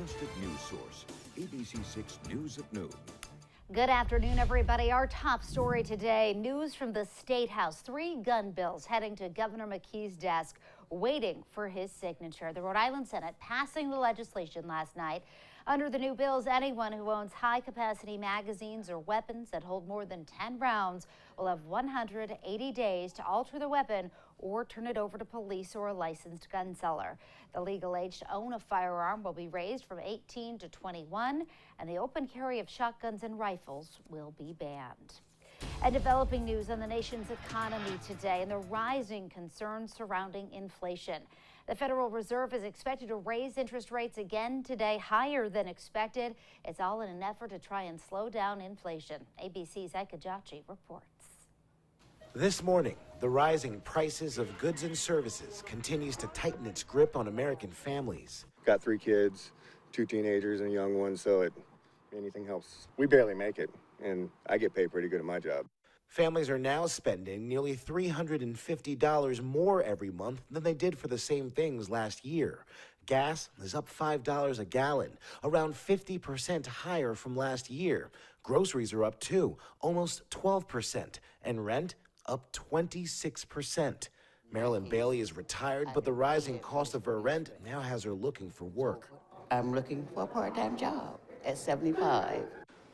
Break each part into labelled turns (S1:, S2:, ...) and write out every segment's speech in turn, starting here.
S1: trusted news source, ABC6 News at Noon.
S2: Good afternoon, everybody. Our top story today, news from the State House. 3 gun bills heading to Governor McKee's desk, waiting for his signature. The Rhode Island Senate passing the legislation last night. Under the new bills, anyone who owns high-capacity magazines or weapons that hold more than 10 rounds will have 180 days to alter the weapon or turn it over to police or a licensed gun seller. The legal age to own a firearm will be raised from 18 to 21, and the open carry of shotguns and rifles will be banned. And developing news on the nation's economy today and the rising concerns surrounding inflation. The Federal Reserve is expected to raise interest rates again today, higher than expected. It's all in an effort to try and slow down inflation. ABC's Eka Jachi reports.
S3: This morning, the rising prices of goods and services continues to tighten its grip on American families.
S4: Got 3 kids, 2 teenagers and a young one, so anything helps. We barely make it, and I get paid pretty good at my job.
S3: Families are now spending nearly $350 more every month than they did for the same things last year. Gas is up $5 a gallon, around 50% higher from last year. Groceries are up too, almost 12%, and rent up 26%. Marilyn Bailey is retired, but the rising cost of her rent now has her looking for work.
S5: I'm looking for a part-time job at 75.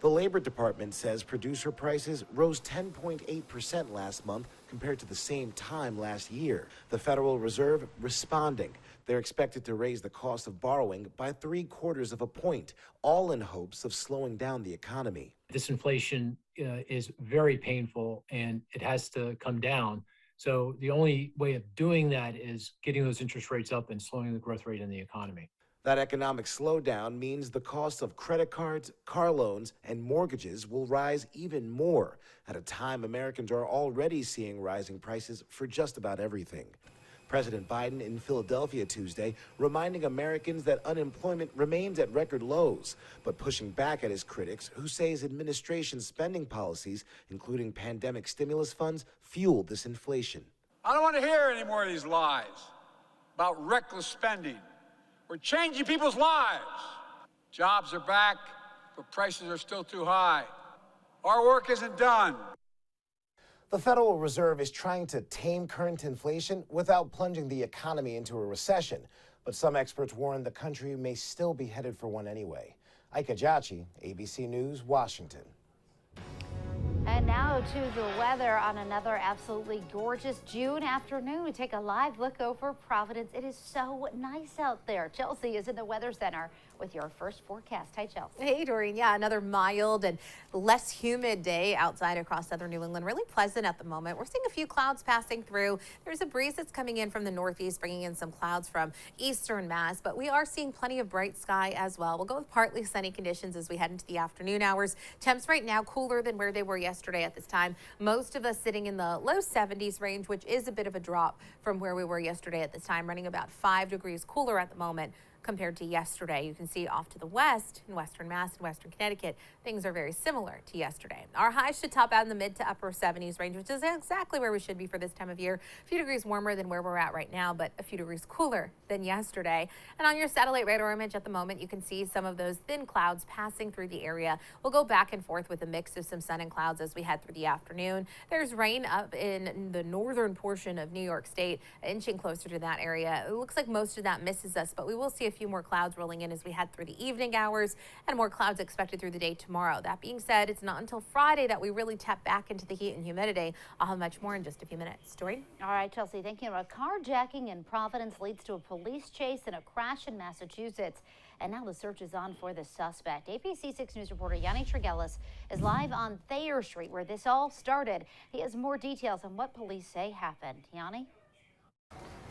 S3: The Labor Department says producer prices rose 10.8% last month compared to the same time last year. The Federal Reserve responding. They're expected to raise the cost of borrowing by 3/4 of a point, all in hopes of slowing down the economy.
S6: This inflation is very painful and it has to come down. So the only way of doing that is getting those interest rates up and slowing the growth rate in the economy.
S3: That economic slowdown means the cost of credit cards, car loans, and mortgages will rise even more at a time Americans are already seeing rising prices for just about everything. President Biden in Philadelphia Tuesday reminding Americans that unemployment remains at record lows, but pushing back at his critics who say his administration's spending policies, including pandemic stimulus funds, fueled this inflation.
S7: I don't want to hear any more of these lies about reckless spending. We're changing people's lives. Jobs are back, but prices are still too high. Our work isn't done.
S3: The Federal Reserve is trying to tame current inflation without plunging the economy into a recession. But some experts warn the country may still be headed for one anyway. Eka Jachi, ABC News, Washington.
S2: And now to the weather on another absolutely gorgeous June afternoon. We take a live look over Providence. It is so nice out there. Chelsea is in the Weather Center with your first forecast. Hi, Chelsea.
S8: Hey, Doreen. Yeah, another mild and less humid day outside across southern New England. Really pleasant at the moment. We're seeing a few clouds passing through. There's a breeze that's coming in from the northeast, bringing in some clouds from eastern Mass, but we are seeing plenty of bright sky as well. We'll go with partly sunny conditions as we head into the afternoon hours. Temps right now cooler than where they were yesterday at this time. Most of us sitting in the low 70s range, which is a bit of a drop from where we were yesterday at this time, running about 5 degrees cooler at the moment compared to yesterday. You can see off to the west in western Mass and western Connecticut, things are very similar to yesterday. Our highs should top out in the mid to upper 70s range, which is exactly where we should be for this time of year. A few degrees warmer than where we're at right now, but a few degrees cooler than yesterday. And on your satellite radar image at the moment, you can see some of those thin clouds passing through the area. We'll go back and forth with a mix of some sun and clouds as we head through the afternoon. There's rain up in the northern portion of New York State, inching closer to that area. It looks like most of that misses us, but we will see a few more clouds rolling in as we head through the evening hours, and more clouds expected through the day tomorrow. That being said, it's not until Friday that we really tap back into the heat and humidity. I'll have much more in just a few minutes. Doreen?
S2: All right, Chelsea, thank you. A carjacking in Providence leads to a police chase and a crash in Massachusetts. And now the search is on for the suspect. ABC6 News reporter Yanni Trigelis is live on Thayer Street, where this all started. He has more details on what police say happened. Yanni?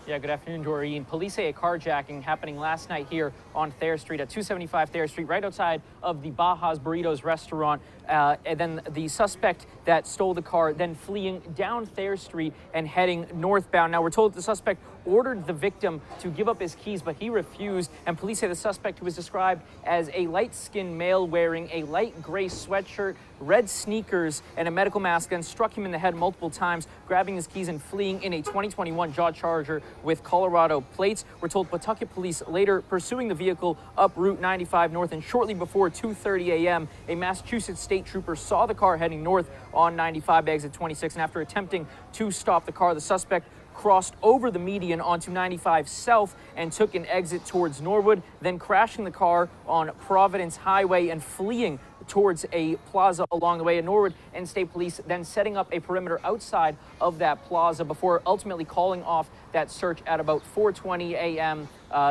S9: Yeah, good afternoon, Doreen. Police say a carjacking happening last night here on Thayer Street at 275 Thayer Street, right outside of the Baja's Burritos restaurant. And then the suspect that stole the car then fleeing down Thayer Street and heading northbound. Now, we're told the suspect ordered the victim to give up his keys, but he refused. And police say the suspect, who was described as a light-skinned male wearing a light gray sweatshirt, red sneakers, and a medical mask, then struck him in the head multiple times, grabbing his keys and fleeing in a 2021 Dodge Charger with Colorado plates. We're told Pawtucket police later pursuing the vehicle up Route 95 north, and shortly before 2:30 a.m., a Massachusetts state trooper saw the car heading north on 95 exit 26, and after attempting to stop the car, the suspect crossed over the median onto 95 South and took an exit towards Norwood, then crashing the car on Providence Highway and fleeing towards a plaza along the way. And Norwood and state police then setting up a perimeter outside of that plaza before ultimately calling off that search at about 4:20 a.m.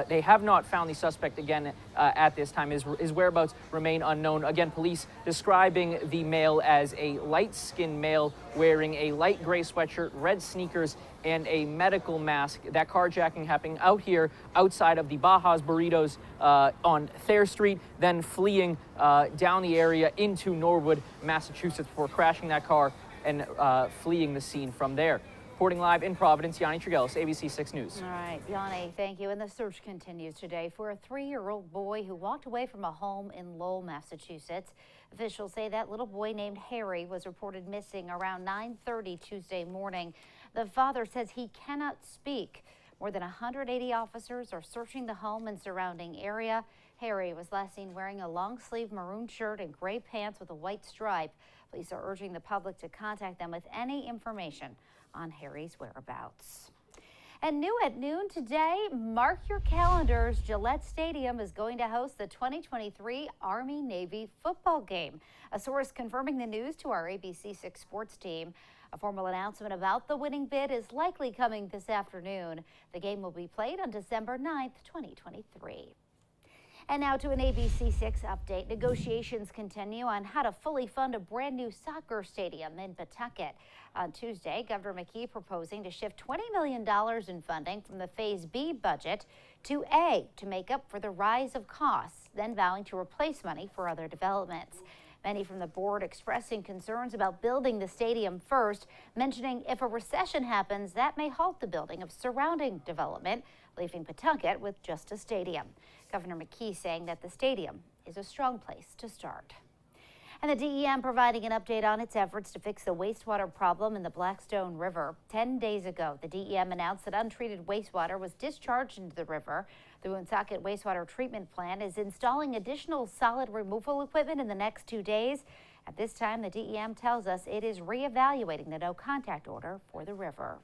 S9: They have not found the suspect again at this time. His whereabouts remain unknown. Again, police describing the male as a light-skinned male wearing a light gray sweatshirt, red sneakers, and a medical mask. That carjacking happening out here outside of the Baja's Burritos on Thayer Street, then fleeing down the area into Norwood, Massachusetts, before crashing that car and fleeing the scene from there. Reporting live in Providence, Yanni Trigelis, ABC6 News.
S2: All right, Yanni, thank you. And the search continues today for a 3-year-old boy who walked away from a home in Lowell, Massachusetts. Officials say that little boy named Harry was reported missing around 9:30 Tuesday morning. The father says he cannot speak. More than 180 officers are searching the home and surrounding area. Harry was last seen wearing a long-sleeve maroon shirt and gray pants with a white stripe. Police are urging the public to contact them with any information on Harry's whereabouts. And new at noon today, mark your calendars. Gillette Stadium is going to host the 2023 Army-Navy football game. A source confirming the news to our ABC6 sports team. A formal announcement about the winning bid is likely coming this afternoon. The game will be played on December 9th, 2023. And now to an ABC6 update. Negotiations continue on how to fully fund a brand new soccer stadium in Pawtucket. On Tuesday, Governor McKee proposing to shift $20 million in funding from the Phase B budget to A to make up for the rise of costs, then vowing to replace money for other developments. Many from the board expressing concerns about building the stadium first, mentioning if a recession happens, that may halt the building of surrounding development, leaving Pawtucket with just a stadium. Governor McKee saying that the stadium is a strong place to start. And the DEM providing an update on its efforts to fix the wastewater problem in the Blackstone River. 10 days ago, the DEM announced that untreated wastewater was discharged into the river. The Woonsocket Wastewater Treatment Plant is installing additional solid removal equipment in the next 2 days. At this time, the DEM tells us it is reevaluating the no contact order for the river.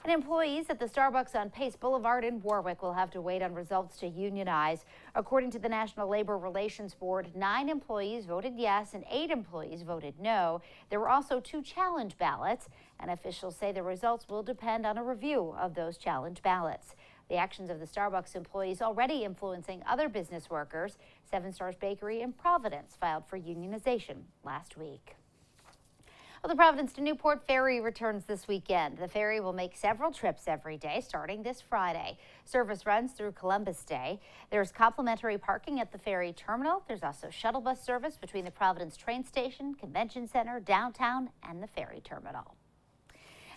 S2: And employees at the Starbucks on Pace Boulevard in Warwick will have to wait on results to unionize. According to the National Labor Relations Board, 9 employees voted yes and 8 employees voted no. There were also 2 challenge ballots, and officials say the results will depend on a review of those challenge ballots. The actions of the Starbucks employees already influencing other business workers. 7 Stars Bakery in Providence filed for unionization last week. Well, the Providence to Newport ferry returns this weekend. The ferry will make several trips every day, starting this Friday. Service runs through Columbus Day. There's complimentary parking at the ferry terminal. There's also shuttle bus service between the Providence train station, convention center, downtown, and the ferry terminal.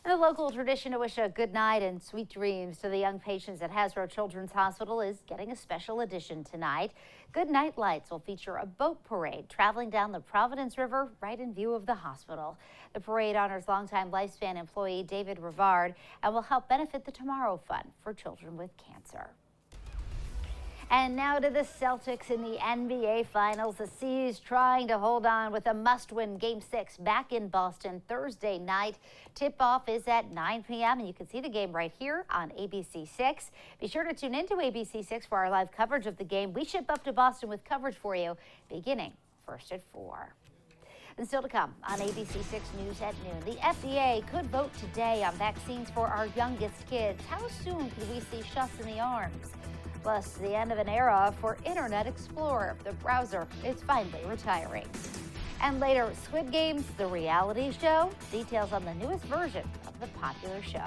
S2: And the local tradition to wish a good night and sweet dreams to the young patients at Hasbro Children's Hospital is getting a special edition tonight. Good Night Lights will feature a boat parade traveling down the Providence River right in view of the hospital. The parade honors longtime Lifespan employee David Rivard and will help benefit the Tomorrow Fund for children with cancer. And now to the Celtics in the NBA Finals. The C's trying to hold on with a must-win Game 6 back in Boston Thursday night. Tip-off is at 9 p.m. and you can see the game right here on ABC6. Be sure to tune into ABC6 for our live coverage of the game. We ship up to Boston with coverage for you beginning first at 4. And still to come on ABC6 News at noon. The FDA could vote today on vaccines for our youngest kids. How soon could we see shots in the arms? Plus, the end of an era for Internet Explorer. The browser is finally retiring. And later, Squid Games, the reality show. Details on the newest version of the popular show.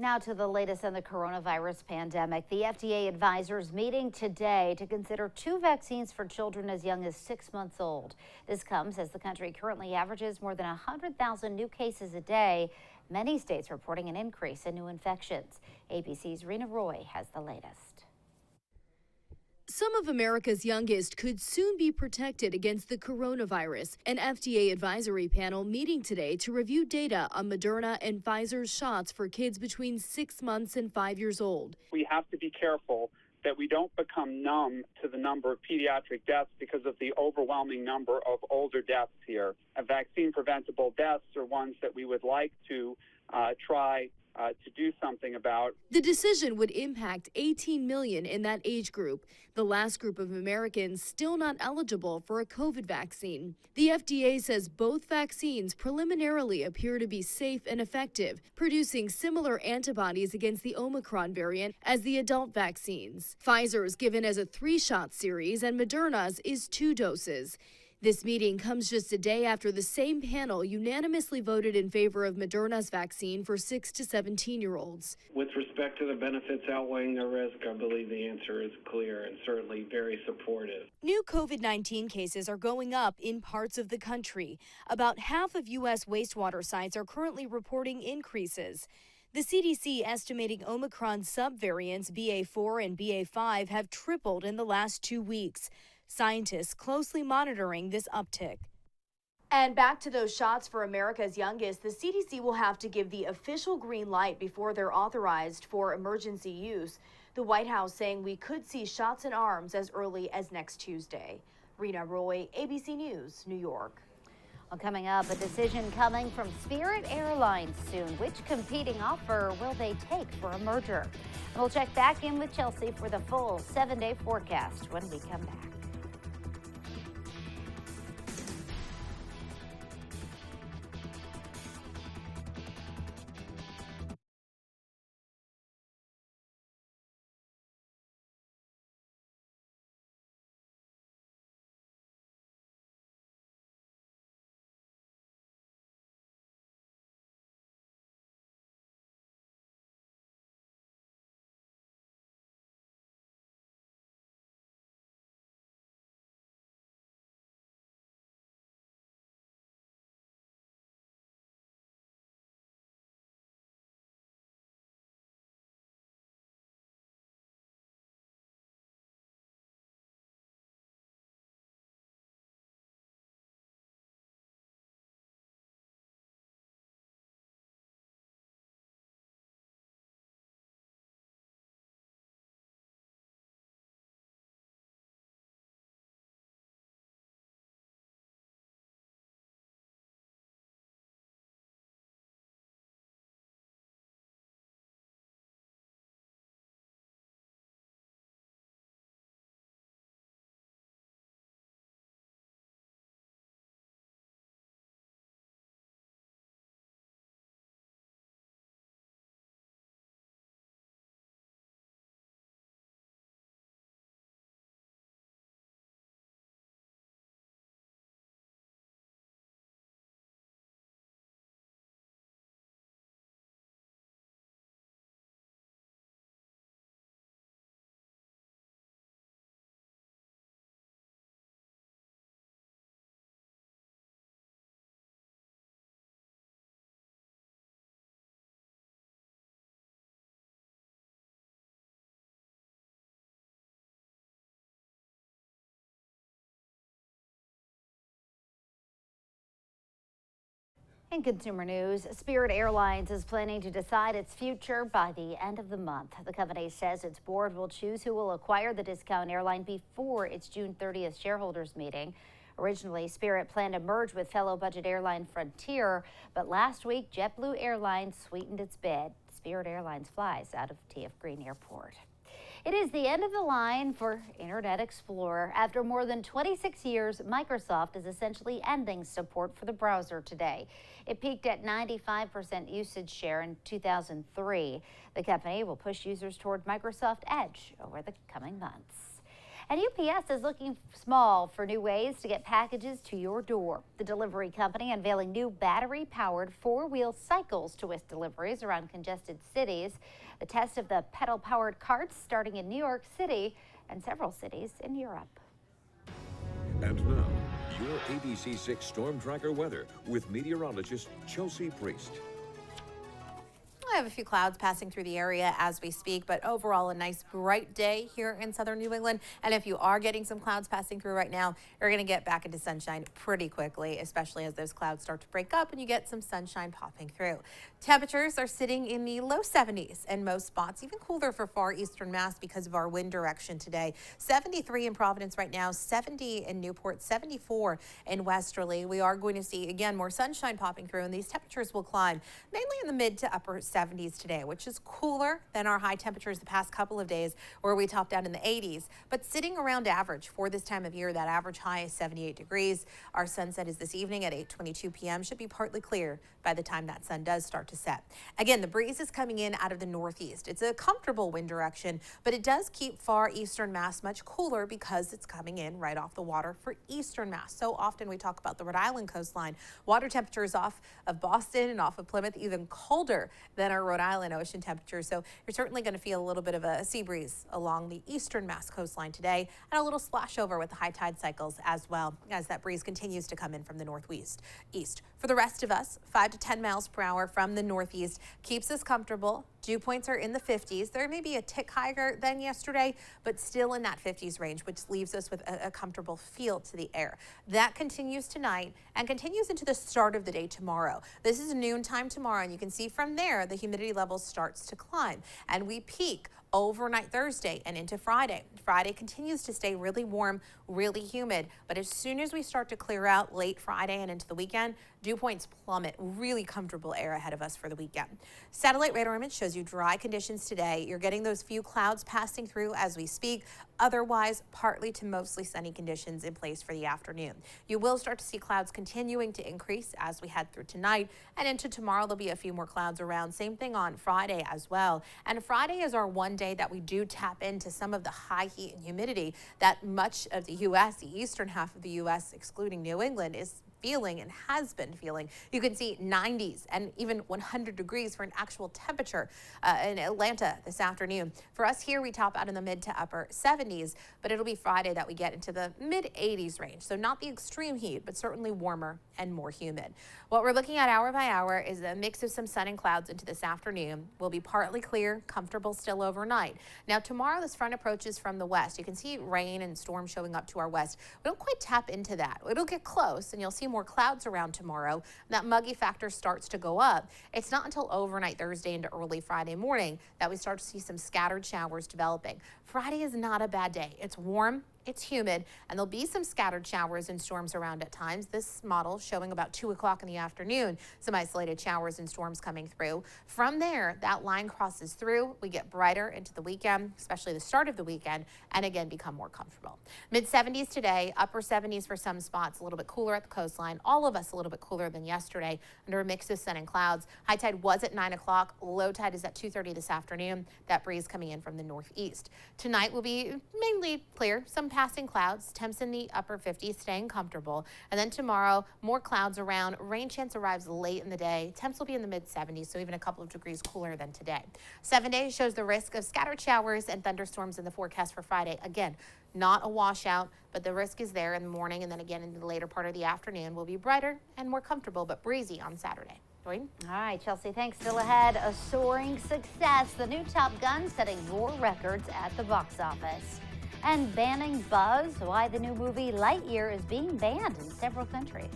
S2: Now to the latest on the coronavirus pandemic. The FDA advisors meeting today to consider 2 vaccines for children as young as 6 months old. This comes as the country currently averages more than 100,000 new cases a day. Many states reporting an increase in new infections. ABC's Rena Roy has the latest.
S10: Some of America's youngest could soon be protected against the coronavirus. An FDA advisory panel meeting today to review data on Moderna and Pfizer's shots for kids between 6 months and 5 years old.
S11: We have to be careful that we don't become numb to the number of pediatric deaths because of the overwhelming number of older deaths here. Vaccine preventable deaths are ones that we would like to try to do something about.
S10: The decision would impact 18 million in that age group, the last group of Americans still not eligible for a COVID vaccine. The FDA says both vaccines preliminarily appear to be safe and effective, producing similar antibodies against the Omicron variant as the adult vaccines. Pfizer's given as a 3-shot series and Moderna's is 2 doses. This meeting comes just a day after the same panel unanimously voted in favor of Moderna's vaccine for 6 to 17-year-olds.
S12: With respect to the benefits outweighing the risk, I believe the answer is clear and certainly very supportive.
S10: New COVID-19 cases are going up in parts of the country. About half of U.S. wastewater sites are currently reporting increases. The CDC estimating Omicron subvariants BA4 and BA5 have tripled in the last 2 weeks. Scientists closely monitoring this uptick. And back to those shots for America's youngest, the CDC will have to give the official green light before they're authorized for emergency use. The White House saying we could see shots in arms as early as next Tuesday. Rena Roy, ABC News, New York.
S2: Well, coming up, a decision coming from Spirit Airlines soon. Which competing offer will they take for a merger? And we'll check back in with Chelsea for the full 7-day forecast when we come back. In consumer news, Spirit Airlines is planning to decide its future by the end of the month. The company says its board will choose who will acquire the discount airline before its June 30th shareholders meeting. Originally, Spirit planned to merge with fellow budget airline Frontier, but last week, JetBlue Airlines sweetened its bid. Spirit Airlines flies out of TF Green Airport. It is the end of the line for Internet Explorer. After more than 26 years, Microsoft is essentially ending support for the browser today. It peaked at 95% usage share in 2003. The company will push users toward Microsoft Edge over the coming months. And UPS is looking small for new ways to get packages to your door. The delivery company unveiling new battery-powered four-wheel cycles to with deliveries around congested cities. The test of the pedal-powered carts starting in New York City and several cities in Europe.
S1: And now, your ABC6 Storm Tracker weather with meteorologist Chelsea Priest.
S8: I have a few clouds passing through the area as we speak, but overall a nice bright day here in southern New England. And if you are getting some clouds passing through right now, you're going to get back into sunshine pretty quickly, especially as those clouds start to break up and you get some sunshine popping through. Temperatures are sitting in the low 70s in most spots, even cooler for far eastern Mass because of our wind direction today. 73 in Providence right now, 70 in Newport, 74 in Westerly. We are going to see, again, more sunshine popping through, and these temperatures will climb mainly in the mid to upper 70s today, which is cooler than our high temperatures the past couple of days where we topped out in the 80s, but sitting around average for this time of year. That average high is 78 degrees. Our sunset is this evening at 8:22 p.m. Should be partly clear by the time that sun does start to set. Again, the breeze is coming in out of the northeast. It's a comfortable wind direction, but it does keep far eastern Mass much cooler because it's coming in right off the water for eastern Mass. So often we talk about the Rhode Island coastline. Water temperatures off of Boston and off of Plymouth even colder than our Rhode Island ocean temperatures. So you're certainly going to feel a little bit of a sea breeze along the eastern Mass coastline today, and a little splash over with the high tide cycles as well as that breeze continues to come in from the northwest. For the rest of us, 5 to 10 miles per hour from the northeast keeps us comfortable. Dew points are in the 50s. There may be a tick higher than yesterday, but still in that 50s range, which leaves us with a comfortable feel to the air. That continues tonight and continues into the start of the day tomorrow. This is noontime tomorrow, and you can see from there the humidity level starts to climb, and we peak overnight Thursday and into Friday. Friday continues to stay really warm, really humid, but as soon as we start to clear out late Friday and into the weekend, dew points plummet. Really comfortable air ahead of us for the weekend. Satellite radar image shows you dry conditions today. You're getting those few clouds passing through as we speak. Otherwise, partly to mostly sunny conditions in place for the afternoon. You will start to see clouds continuing to increase as we head through tonight and into tomorrow. There'll be a few more clouds around. Same thing on Friday as well. And Friday is our one day that we do tap into some of the high heat and humidity that much of the U.S., the eastern half of the U.S., excluding New England, is feeling and has been feeling. You can see 90s and even 100 degrees for an actual temperature in Atlanta this afternoon. For us here, we top out in the mid to upper 70s, but it'll be Friday that we get into the mid 80s range. So not the extreme heat, but certainly warmer and more humid. What we're looking at hour by hour is a mix of some sun and clouds into this afternoon. Will be partly clear, comfortable still overnight. Now tomorrow, this front approaches from the west. You can see rain and storms showing up to our west. We don't quite tap into that. It'll get close, and you'll see more clouds around tomorrow. That muggy factor starts to go up. It's not until overnight Thursday into early Friday morning that we start to see some scattered showers developing. Friday is not a bad day. It's warm, it's humid, and there'll be some scattered showers and storms around at times. This model showing about 2 o'clock in the afternoon, some isolated showers and storms coming through. From there, that line crosses through. We get brighter into the weekend, especially the start of the weekend, and again become more comfortable. Mid 70s today, upper 70s for some spots, a little bit cooler at the coastline. All of us a little bit cooler than yesterday under a mix of sun and clouds. High tide was at 9 o'clock. Low tide is at 2:30 this afternoon. That breeze coming in from the northeast. Tonight will be mainly clear, some passing clouds, temps in the upper 50s, staying comfortable. And then tomorrow, more clouds around. Rain chance arrives late in the day. Temps will be in the mid 70s, so even a couple of degrees cooler than today. 7 days shows the risk of scattered showers and thunderstorms in the forecast for Friday. Again, not a washout, but the risk is there in the morning, and then again in the later part of the afternoon. Will be brighter and more comfortable, but breezy on Saturday. All
S2: right, Chelsea, thanks. Still ahead, a soaring success. The new Top Gun setting more records at the box office. And banning buzz, why the new movie Lightyear is being banned in several countries.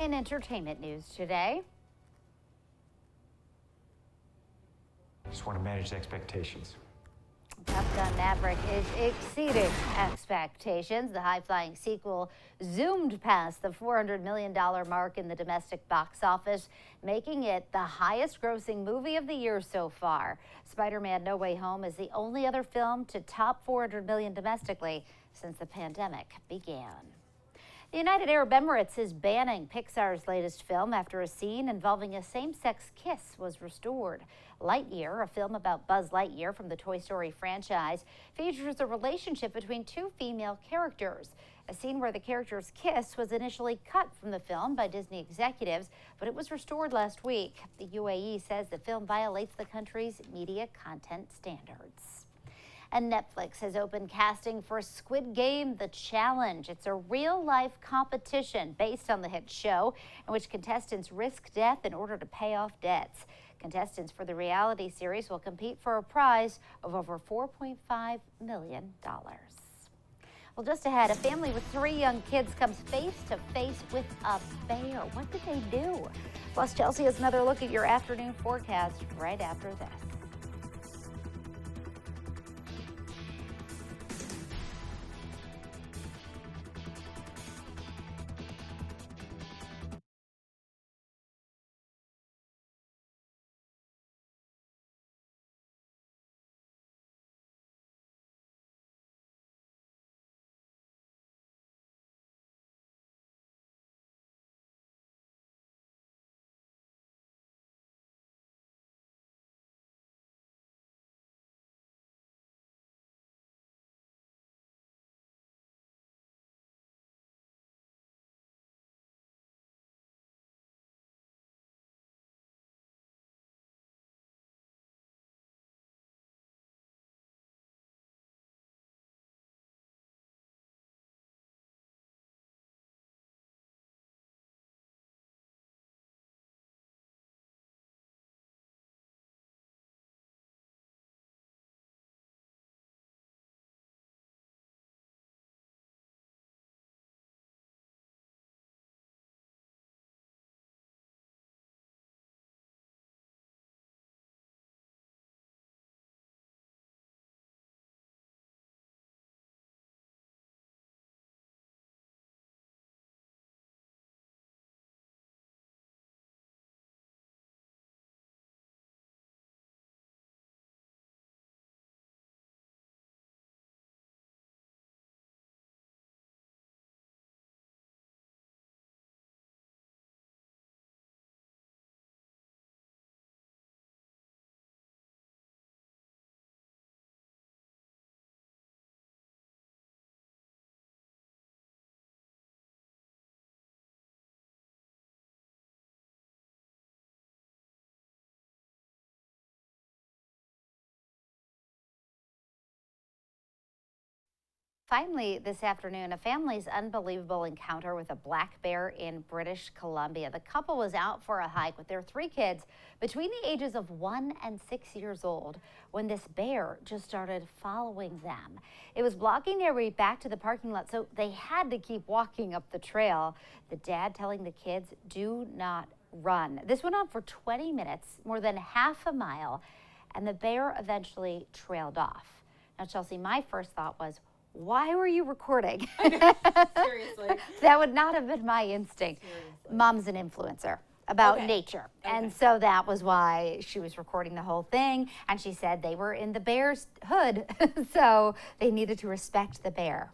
S2: In entertainment news today,
S13: Just want to manage expectations.
S2: Top Gun Maverick is exceeding expectations. The high-flying sequel zoomed past the $400 million mark in the domestic box office, making it the highest-grossing movie of the year so far. Spider-Man: No Way Home is the only other film to top $400 million domestically since the pandemic began. The United Arab Emirates is banning Pixar's latest film after a scene involving a same-sex kiss was restored. Lightyear, a film about Buzz Lightyear from the Toy Story franchise, features a relationship between two female characters. A scene where the characters kiss was initially cut from the film by Disney executives, but it was restored last week. The UAE says the film violates the country's media content standards. And Netflix has opened casting for Squid Game: The Challenge. It's a real-life competition based on the hit show in which contestants risk death in order to pay off debts. Contestants for the reality series will compete for a prize of over $4.5 million. Well, just ahead, a family with 3 young kids comes face to face with a bear. What did they do? Plus, Chelsea has another look at your afternoon forecast right after this. Finally, this afternoon, a family's unbelievable encounter with a black bear in British Columbia. The couple was out for a hike with their 3 kids between the ages of 1 and 6 years old when this bear just started following them. It was blocking their way back to the parking lot, so they had to keep walking up the trail. The dad telling the kids, "Do not run." This went on for 20 minutes, more than half a mile, and the bear eventually trailed off. Now, Chelsea, my first thought was, why were you recording?
S8: Seriously.
S2: That would not have been my instinct. Seriously. Mom's an influencer about nature. Okay. And so that was why she was recording the whole thing. And she said they were in the bear's hood, so they needed to respect the bear.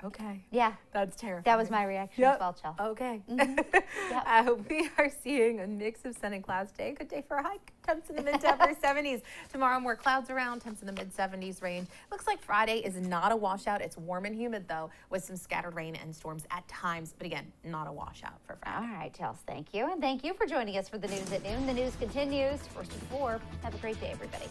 S8: Okay.
S2: Yeah.
S8: That's terrifying.
S2: That was my reaction as well, Chelsea.
S8: Okay.
S2: Mm-hmm.
S8: We are seeing a mix of sun and clouds today. Good day for a hike. Temps in the mid to upper 70s. Tomorrow more clouds around, temps in the mid 70s range. Looks like Friday is not a washout. It's warm and humid though, with some scattered rain and storms at times. But again, not a washout for Friday.
S2: All right, Chelsea, thank you. And thank you for joining us for the news at noon. The news continues. First and 4. Have a great day, everybody.